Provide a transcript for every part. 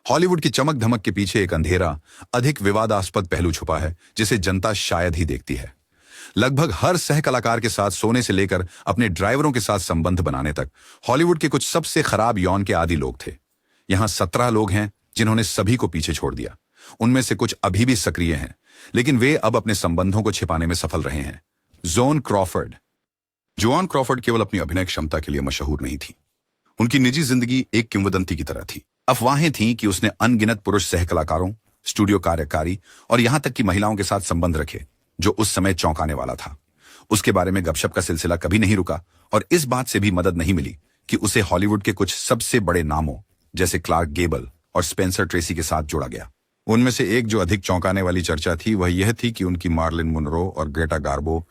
Hollywood की चमक धमक के पीछे एक अंधेरा, अधिक विवादास्पद पहलू छुपा है जिसे जनता शायद ही देखती है। लगभग हर सह कलाकार के साथ सोने से लेकर अपने ड्राइवरों के साथ संबंध बनाने तक हॉलीवुड के कुछ सबसे खराब यौन के आदी लोग थे। यहां 17 लोग हैं जिन्होंने सभी को पीछे छोड़ दिया। उनमें से कुछ अभी भी सक्रिय हैं, लेकिन वे अब अपने संबंधों को छिपाने में सफल रहे हैं। Zone Crawford. जोआन क्रॉफर्ड केवल अपनी अभिनय क्षमता के लिए मशहूर नहीं थी। उनकी निजी जिंदगी एक किंवदंती की तरह थी। अफवाहें थीं कि उसने अनगिनत पुरुष सह कलाकारों, स्टूडियो कार्यकारी और यहां तक कि महिलाओं के साथ संबंध रखे, जो उस समय चौंकाने वाला था। उसके बारे में गपशप का सिलसिला कभी नहीं रुका और इस बात से भी मदद नहीं मिली कि उसे हॉलीवुड के कुछ सबसे बड़े नामों जैसे क्लार्क गेबल और स्पेंसर ट्रेसी के साथ जोड़ा गया। उनमें से एक जो अधिक चौंकाने वाली चर्चा थी वह यह थी कि उनकी मार्लिन मुनरो और ग्रेटा गार्बो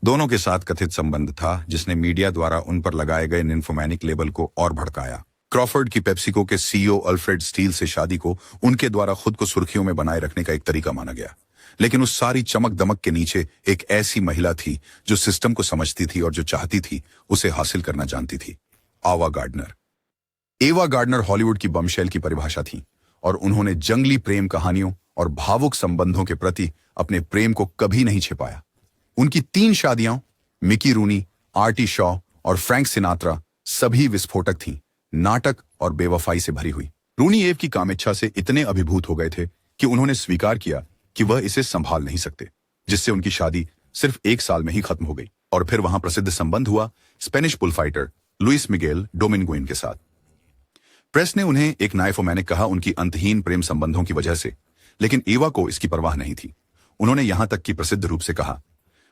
दोनों के साथ कथित संबंध था, जिसने मीडिया द्वारा उन पर लगाए गए निम्फोमैनिक लेबल को और भड़काया। क्रॉफर्ड की पेप्सिको के सीईओ अल्फ्रेड स्टील से शादी को उनके द्वारा खुद को सुर्खियों में बनाए रखने का एक तरीका माना गया, लेकिन उस सारी चमक दमक के नीचे एक ऐसी महिला थी जो सिस्टम को समझती थी और जो चाहती थी उसे हासिल करना जानती थी। आवा गार्डनर। एवा गार्डनर हॉलीवुड की बमशेल की परिभाषा थी और उन्होंने जंगली प्रेम कहानियों और भावुक संबंधों के प्रति अपने प्रेम को कभी नहीं छिपाया। उनकी 3 शादियां मिकी रूनी, आर्टी शॉ और फ्रैंक सिनात्रा सभी विस्फोटक थीं, नाटक और बेवफाई से भरी हुई। रूनी एव की कामेच्छा से इतने अभिभूत हो गए थे कि उन्होंने स्वीकार किया कि वह इसे संभाल नहीं सकते, जिससे उनकी शादी सिर्फ 1 साल में ही खत्म हो गई और फिर वहां प्रसिद्ध संबंध हुआ स्पेनिश बुलफाइटर लुइस मिगेल डोमिंगोइन के साथ। प्रेस ने उन्हें एक नाइफोमैनिक कहा उनकी अंतहीन प्रेम संबंधों की वजह से, लेकिन एवा को इसकी परवाह नहीं थी। उन्होंने यहां तक कि प्रसिद्ध रूप से कहा,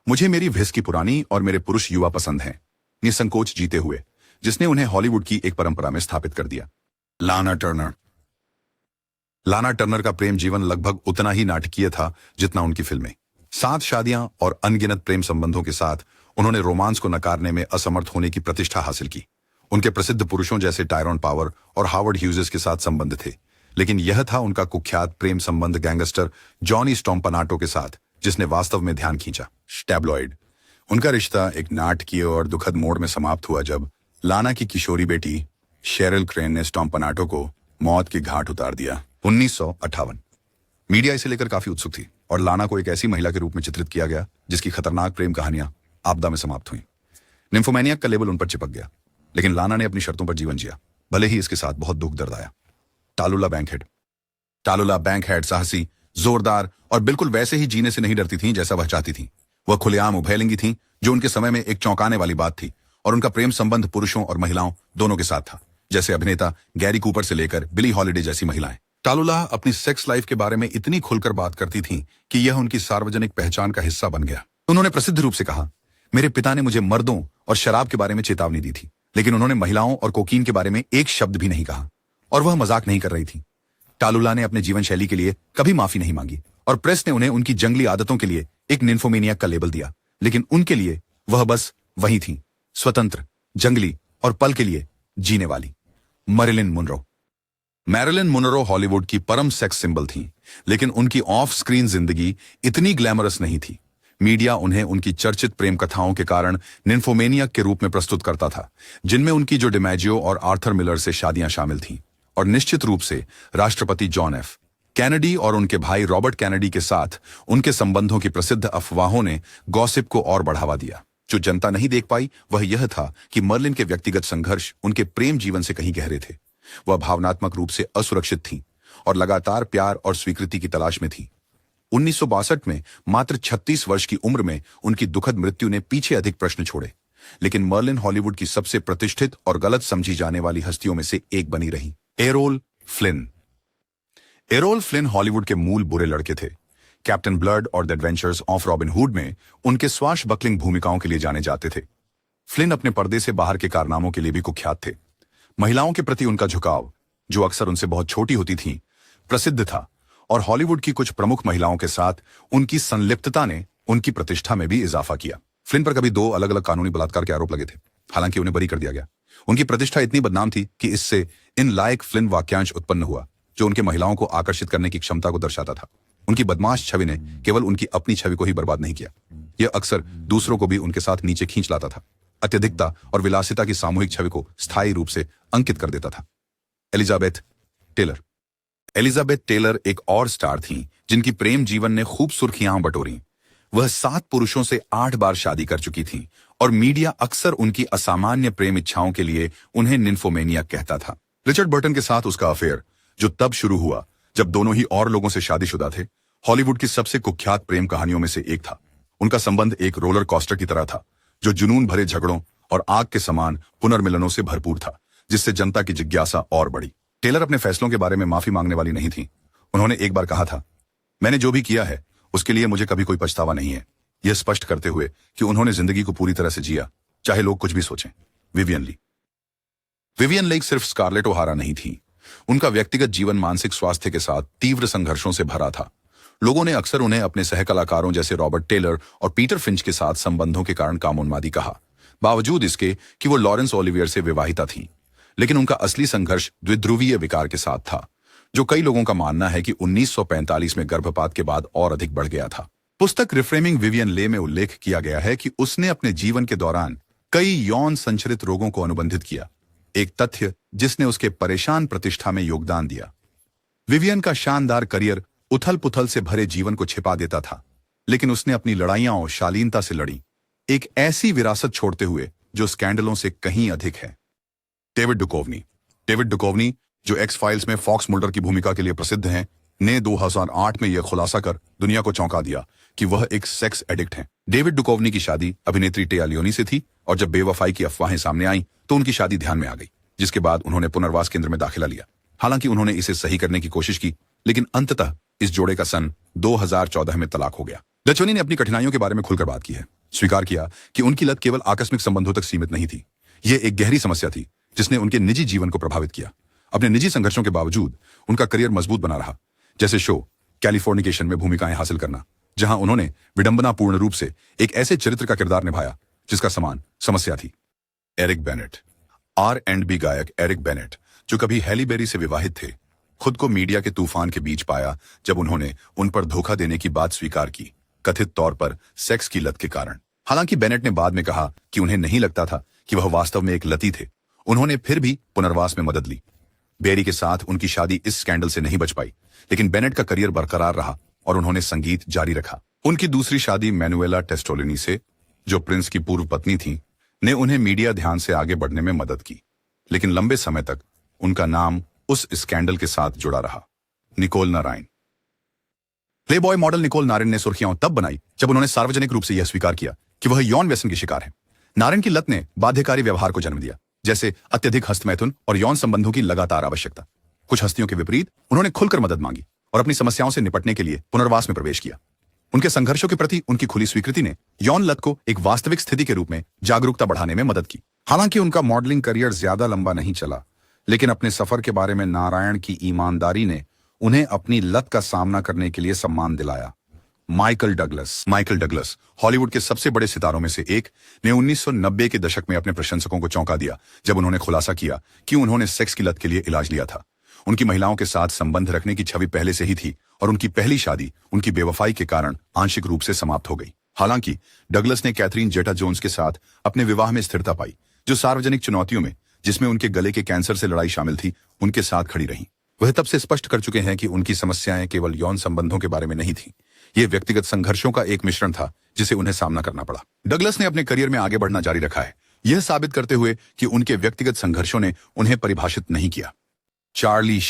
मुझे मेरी व्हिस्की पुरानी और मेरे पुरुष युवा पसंद हैं, निसंकोच जीते हुए, जिसने उन्हें हॉलीवुड की एक परंपरा में स्थापित कर दिया। लाना टर्नर। लाना टर्नर का प्रेम जीवन लगभग उतना ही नाटकीय था जितना उनकी फिल्में। 7 शादियां और अनगिनत प्रेम संबंधों के साथ उन्होंने रोमांस को नकारने में असमर्थ होने की प्रतिष्ठा हासिल की। उनके प्रसिद्ध पुरुषों जैसे टायरॉन पावर और हावर्ड ह्यूजेस के साथ संबंध थे, लेकिन यह था उनका कुख्यात प्रेम संबंध गैंगस्टर जॉनी स्टोम्पनाटो के साथ, जिसने वास्तव में ध्यान खींचा। टैब्लॉइड। उनका रिश्ता एक नाटकीय और दुखद मोड़ में समाप्त हुआ जब लाना की किशोरी बेटी शेरिल क्रेन ने स्टोम्पनाटो को मौत के घाट उतार दिया। 1958। मीडिया इसे लेकर काफी उत्सुक थी और लाना को एक ऐसी महिला के रूप में चित्रित किया गया जिसकी खतरनाक प्रेम कहानियां आपदा में समाप्त हुई। निम्फोमैनियक का लेबल उन पर चिपक गया, लेकिन लाना ने अपनी शर्तों पर जीवन जिया, भले ही इसके साथ बहुत दुख दर्द आया। टालुला बैंकहेड। टालुला बैंकहेड साहसी, जोरदार और बिल्कुल वैसे ही जीने से नहीं डरती थीं जैसा वह चाहती थीं। वह खुलेआम उभयलिंगी थीं, जो उनके समय में एक चौंकाने वाली बात थी, और उनका प्रेम संबंध पुरुषों और महिलाओं दोनों के साथ था, जैसे अभिनेता गैरी कूपर से लेकर बिली हॉलिडे जैसी महिलाएं। टालुला अपनी सेक्स लाइफ के बारे में इतनी खुलकर बात करती थीं कि यह उनकी सार्वजनिक पहचान का हिस्सा बन गया। उन्होंने प्रसिद्ध रूप से कहा, मेरे पिता ने मुझे मर्दों और शराब के बारे में चेतावनी दी थी, लेकिन उन्होंने महिलाओं और कोकीन के बारे में एक शब्द भी नहीं कहा, और वह मजाक नहीं कर रही थी। टालुला ने अपने जीवन शैली के लिए कभी माफी नहीं मांगी और प्रेस ने उन्हें उनकी जंगली आदतों के लिए एक निम्फोमेनियक का लेबल दिया, लेकिन उनके लिए वह बस वही थी, स्वतंत्र, जंगली और पल के लिए जीने वाली। Marilyn Monroe. Marilyn Monroe Hollywood की परम सेक्स सिंबल थी, लेकिन उनकी ऑफ स्क्रीन जिंदगी इतनी ग्लैमरस नहीं थी। मीडिया उन्हें उनकी चर्चित प्रेम कथाओं के कारण निम्फोमेनियक के रूप में प्रस्तुत करता था, जिनमें उनकी जो डिमैजियो और आर्थर मिलर से शादियां शामिल थीं, और निश्चित रूप से राष्ट्रपति जॉन एफ कैनेडी और उनके भाई रॉबर्ट कैनेडी के साथ उनके संबंधों की प्रसिद्ध अफवाहों ने गॉसिप को और बढ़ावा दिया। जो जनता नहीं देख पाई वह यह था कि मर्लिन के व्यक्तिगत संघर्ष उनके प्रेम जीवन से कहीं गहरे थे। वह भावनात्मक रूप से असुरक्षित थीं और लगातार प्यार और स्वीकृति की तलाश में थीं। 1962 में मात्र 36 वर्ष की उम्र में उनकी दुखद मृत्यु ने पीछे अधिक प्रश्न छोड़े, लेकिन मर्लिन हॉलीवुड की सबसे प्रतिष्ठित और गलत समझी जाने वाली हस्तियों में से एक बनी रही। Errol Flint. Errol Flint Hollywood के मूल बुरे लड़के थे। कैप्टन ब्लड और the adventures of robin hood में उनके स्वाशबकलिंग भूमिकाओं के लिए जाने जाते थे। फ्लिन अपने पर्दे से बाहर के कारनामों के लिए भी कुख्यात थे। महिलाओं के प्रति उनका झुकाव, जो अक्सर उनसे बहुत छोटी होती थीं, प्रसिद्ध था, और हॉलीवुड की कुछ प्रमुख महिलाओं के साथ उनकी संलिप्तता ने उनकी प्रतिष्ठा में भी इजाफा किया। फ्लिन पर कभी 2 अलग अलग कानूनी बलात्कार के आरोप लगे थे, हालांकि उन्हें बरी कर दिया गया। उनकी प्रतिष्ठा इतनी बदनाम थी कि इससे इन लायक फ्लिन वाक्यांश उत्पन्न हुआ, जो उनके महिलाओं को आकर्षित करने की क्षमता को दर्शाता था। उनकी बदमाश छवि ने केवल उनकी अपनी छवि को ही बर्बाद नहीं किया, यह अक्सर दूसरों को भी उनके साथ नीचे खींच लाता था। अत्यधिकता और विलासिता की सामूहिक छवि को स्थायी रूप से अंकित कर देता था। Elizabeth Taylor. एलिजाबेथ टेलर एक और स्टार थीं, जिनकी प्रेम जीवन ने खूब सुर्खियां बटोरी। वह 7 पुरुषों से 8 बार शादी कर चुकी थीं और मीडिया अक्सर उनकी असामान्य प्रेम इच्छाओं के लिए उन्हें निम्फोमेनिया कहता था। रिचर्ड बर्टन के साथ उसका अफेयर, जो तब शुरू हुआ जब दोनों ही और लोगों से शादीशुदा थे, हॉलीवुड की सबसे कुख्यात प्रेम कहानियों में से एक था। उनका संबंध एक रोलर कोस्टर की तरह था, जो जुनून भरे झगड़ों और आग के समान पुनर्मिलनों से भरपूर था, जिससे जनता की जिज्ञासा और बढ़ी। टेलर अपने फैसलों के बारे में माफी मांगने वाली नहीं थी। उन्होंने एक बार कहा था, मैंने जो भी किया है उसके लिए मुझे कभी कोई पछतावा नहीं है, यह स्पष्ट करते हुए कि उन्होंने जिंदगी को पूरी तरह से जिया, चाहे लोग कुछ भी सोचें। विवियन लेक सिर्फ स्कारलेट ओहारा नहीं थी। उनका व्यक्तिगत जीवन मानसिक स्वास्थ्य के साथ तीव्र संघर्षों से भरा था। लोगों ने अक्सर उन्हें अपने सहकलाकारों जैसे रॉबर्ट टेलर और पीटर फिंच के साथ संबंधों के कारण कामोन्मादी कहा, बावजूद इसके कि वो लॉरेंस ओलिवियर से विवाहिता थी। लेकिन उनका असली संघर्ष द्विध्रुवीय विकार के साथ था, जो कई लोगों का मानना है कि 1945 में गर्भपात के बाद और अधिक बढ़ गया था। पुस्तक रिफ्रेमिंग विवियन ले में उल्लेख किया गया है कि उसने अपने जीवन के दौरान कई यौन संचरित रोगों को अनुबंधित किया, एक तथ्य जिसने उसके परेशान प्रतिष्ठा में योगदान दिया। विवियन का शानदार करियर उथल पुथल से भरे जीवन को छिपा देता था, लेकिन उसने अपनी लड़ाइयां और शालीनता से लड़ी, एक ऐसी विरासत छोड़ते हुए जो स्कैंडलों से कहीं अधिक है। डेविड डुकोवनी, जो एक्स फाइल्स में फॉक्स मुल्डर की भूमिका के लिए प्रसिद्ध हैं, ने 2008 में यह खुलासा कर दुनिया को चौंका दिया कि वह एक सेक्स एडिक्ट हैं। डेविड डुकोवनी की शादी अभिनेत्री टेया लियोनी से थी और जब बेवफाई की अफवाहें सामने आईं तो उनकी शादी ध्यान में आ गई, जिसके बाद उन्होंने पुनर्वास केंद्र में दाखिला लिया। हालांकि उन्होंने इसे सही करने की कोशिश की, लेकिन अंततः इस जोड़े का सन 2014 में तलाक हो गया। डचोनी ने अपनी कठिनाइयों के बारे में खुलकर बात की है, स्वीकार किया कि उनकी लत केवल आकस्मिक संबंधों तक सीमित नहीं थी। यह एक गहरी समस्या थी जिसने उनके निजी जीवन को प्रभावित किया। अपने निजी संघर्षों के बावजूद उनका करियर मजबूत बना रहा, जैसे शो कैलिफोर्निकेशन में भूमिकाएं हासिल करना, जहां उन्होंने विडंबनापूर्ण रूप से एक ऐसे चरित्र का किरदार निभाया जिसका समान समस्या थी। एरिक बेनेट, R&B गायक एरिक बेनेट, जो कभी हैली बेरी से विवाहित थे, खुद को मीडिया के तूफान के बीच पाया जब उन्होंने उन पर धोखा देने की बात स्वीकार की, कथित तौर पर सेक्स की लत के कारण। हालांकि बेनेट ने बाद में कहा कि उन्हें नहीं लगता था कि वह वास्तव में एक लती थे। उन्होंने फिर भी पुनर्वास में मदद ली। बेरी के साथ उनकी शादी इस स्कैंडल से नहीं बच पाई, लेकिन बेनेट का करियर बरकरार रहा और उन्होंने संगीत जारी रखा। उनकी दूसरी शादी मैनुएला टेस्टोलिनी से, जो प्रिंस की पूर्व पत्नी थी, ने उन्हें मीडिया ध्यान से आगे बढ़ने में मदद की, लेकिन लंबे समय तक उनका नाम उस स्कैंडल के साथ जुड़ा रहा। Nicole Narayan, Playboy model Nicole Narayan ने सुर्खियां तब बनाई जब उन्होंने सार्वजनिक रूप से यह स्वीकार किया कि वह यौन व्यसन की शिकार है। नारायण की लत ने बाध्यकारी व्यवहार को जन्म दिया, जैसे अत्यधिक हस्तमैथुन और यौन संबंधों की लगातार आवश्यकता। कुछ हस्तियों के विपरीत उन्होंने खुलकर मदद मांगी और अपनी समस्याओं से निपटने के लिए पुनर्वास में प्रवेश किया। उनके संघर्षों के प्रति उनकी खुली स्वीकृति ने यौन लत को एक वास्तविक स्थिति के रूप में जागरूकता बढ़ाने में मदद की। हालांकि उनका मॉडलिंग करियर ज्यादा लंबा नहीं चला, लेकिन अपने सफर के बारे में नारायण की ईमानदारी ने उन्हें अपनी लत का सामना करने के लिए सम्मान दिलाया। माइकल डगलस, हॉलीवुड के सबसे बड़े सितारों में से एक, ने 1990 के दशक में अपने प्रशंसकों को चौंका दिया जब उन्होंने खुलासा किया कि उन्होंने सेक्स की लत के लिए इलाज लिया था। उनकी महिलाओं के साथ संबंध रखने की छवि पहले से ही थी और उनकी पहली शादी उनकी बेवफाई के कारण आंशिक रूप से समाप्त हो गई। हालांकि डगलस ने कैथरीन जेटा जोन्स के साथ अपने विवाह में स्थिरता पाई, जो सार्वजनिक चुनौतियों में, जिसमें उनके गले के कैंसर से लड़ाई शामिल थी, उनके साथ खड़ी रहीं। वह तब से स्पष्ट कर चुके हैं कि उनकी समस्याएं केवल यौन संबंधों के बारे में नहीं थी, ये व्यक्तिगत संघर्षों का एक मिश्रण था जिसे उन्हें सामना करना पड़ा। डगलस ने अपने करियर में आगे बढ़ना जारी रखा है, यह साबित करते हुए कि उनके व्यक्तिगत संघर्षों ने उन्हें परिभाषित नहीं किया। चार्ली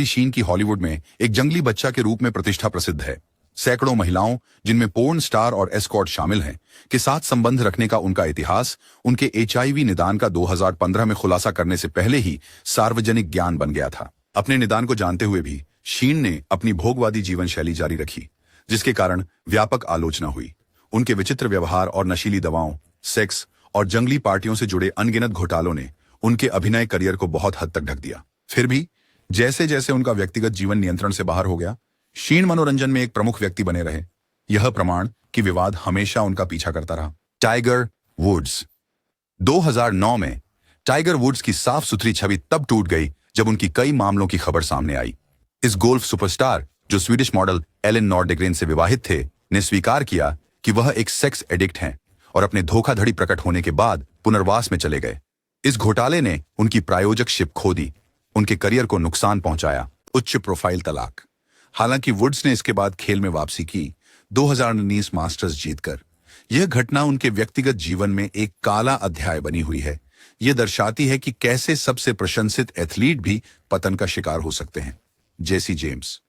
शीन की हॉलीवुड में एक जंगली बच्चा के रूप में प्रतिष्ठा प्रसिद्ध है। सैकड़ों महिलाओं, जिनमें पोर्न स्टार और एस्कॉर्ट शामिल हैं, के साथ संबंध रखने का उनका इतिहास उनके HIV निदान का 2015 में खुलासा करने से पहले ही सार्वजनिक ज्ञान बन गया था। अपने निदान को जानते हुए भी शीन ने अपनी भोगवादी जीवन शैली जारी रखी, जिसके कारण व्यापक आलोचना हुई। उनके विचित्र व्यवहार और नशीली दवाओं, सेक्स और जंगली पार्टियों से जुड़े अनगिनत घोटालों ने उनके अभिनय करियर को बहुत हद तक ढक दिया। फिर भी जैसे जैसे उनका व्यक्तिगत जीवन नियंत्रण से बाहर हो गया, शीन मनोरंजन में एक प्रमुख व्यक्ति बने रहे। यह प्रमाण कि विवाद हमेशा उनका पीछा करता रहा। टाइगर वुड्स, 2009 में टाइगर वुड्स की साफ सुथरी छवि तब टूट गई जब उनकी कई मामलों की खबर सामने आई। इस गोल्फ सुपरस्टार, जो स्वीडिश मॉडल एलेन नॉर्डेग्रेन से विवाहित थे, ने स्वीकार किया कि वह एक सेक्स एडिक्ट हैं और अपने धोखाधड़ी प्रकट होने के बाद पुनर्वास में चले गए। इस घोटाले ने उनकी प्रायोजकशिप खो दी, उनके करियर को नुकसान पहुंचाया उच्च प्रोफाइल तलाक। हालांकि वुड्स ने इसके बाद खेल में वापसी की, 2019 मास्टर्स जीतकर। यह घटना उनके व्यक्तिगत जीवन में एक काला अध्याय बनी हुई है। यह दर्शाती है कि कैसे सबसे प्रशंसित एथलीट भी पतन का शिकार हो सकते हैं। जेसी जेम्स।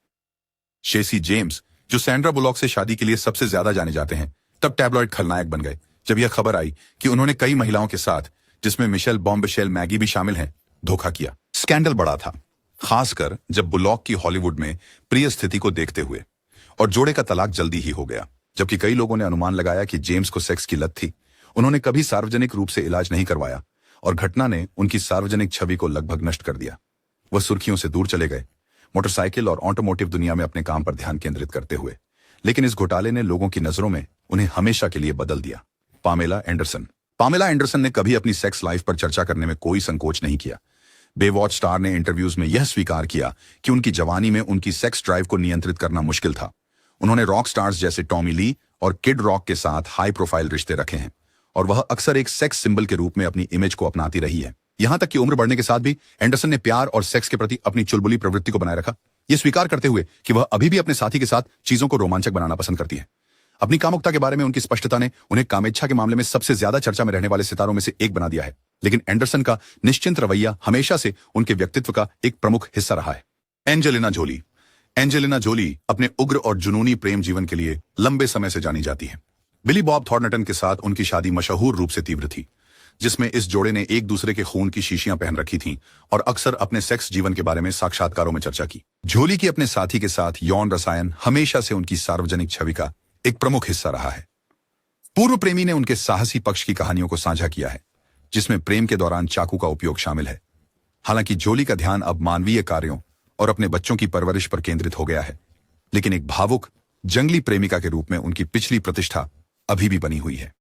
शेसी जेम्स, जो सैंड्रा बुलॉक से शादी के लिए सबसे ज्यादा जाने जाते हैं, तब टैबलॉइड खलनायक बन गए जब यह खबर आई कि उन्होंने कई महिलाओं के साथ, जिसमें मिशेल बॉम्बशेल मैगी भी शामिल हैं, धोखा किया। स्कैंडल बड़ा था, खासकर जब बुलॉक की हॉलीवुड में प्रिय स्थिति को देखते हुए, और जोड़े का तलाक जल्दी ही हो गया। जबकि कई लोगों ने अनुमान लगाया कि जेम्स को सेक्स की लत थी, उन्होंने कभी सार्वजनिक रूप से इलाज नहीं करवाया और घटना ने उनकी सार्वजनिक छवि को लगभग नष्ट कर दिया। वह सुर्खियों से दूर चले गए, मोटरसाइकिल और ऑटोमोटिव दुनिया में अपने काम पर ध्यान केंद्रित करते हुए। लेकिन इस घोटाले ने लोगों की नजरों में उन्हें हमेशा के लिए बदल दिया। Pamela Anderson. पामेला एंडरसन ने कभी अपनी सेक्स लाइफ पर चर्चा करने में कोई संकोच नहीं किया। बेवॉच स्टार ने इंटरव्यूज में यह स्वीकार किया कि उनकी जवानी में उनकी सेक्स ड्राइव को नियंत्रित करना मुश्किल था। उन्होंने रॉक स्टार्स जैसे टॉमी ली और किड रॉक के साथ हाई प्रोफाइल रिश्ते रखे हैं, और वह अक्सर एक सेक्स सिंबल के रूप में अपनी इमेज को अपनाती रही है। यहां तक कि उम्र बढ़ने के साथ भी एंडरसन ने प्यार और सेक्स के प्रति अपनी चुलबुली प्रवृत्ति को बनाए रखा, यह स्वीकार करते हुए कि वह अभी भी अपने साथी के साथ चीजों को रोमांचक बनाना पसंद करती है। अपनी कामुकता के बारे में उनकी स्पष्टता ने उन्हें कामेच्छा के मामले में सबसे ज्यादा चर्चा में रहने वाले सितारों में से एक बना दिया है। लेकिन एंडरसन का निश्चिंत रवैया हमेशा से उनके व्यक्तित्व का एक प्रमुख हिस्सा रहा है। Angelina Jolie. एंजेलिना जोली अपने उग्र और जुनूनी प्रेम जीवन के लिए लंबे समय से जानी जाती है। बिली बॉब थॉर्नटन के साथ उनकी शादी मशहूर रूप से तीव्र थी, जिसमें इस जोड़े ने एक दूसरे के खून की शीशियां पहन रखी थीं और अक्सर अपने सेक्स जीवन के बारे में साक्षात्कारों में चर्चा की। जोली की अपने साथी के साथ यौन रसायन हमेशा से उनकी सार्वजनिक छवि का एक प्रमुख हिस्सा रहा है। पूर्व प्रेमी ने उनके साहसी पक्ष की कहानियों को साझा किया है, जिसमें प्रेम के दौरान चाकू का उपयोग शामिल है। हालांकि जोली का ध्यान अब मानवीय कार्यों और अपने बच्चों की परवरिश पर केंद्रित हो गया है, लेकिन एक भावुक, जंगली प्रेमिका के रूप में उनकी पिछली प्रतिष्ठा अभी भी बनी हुई है।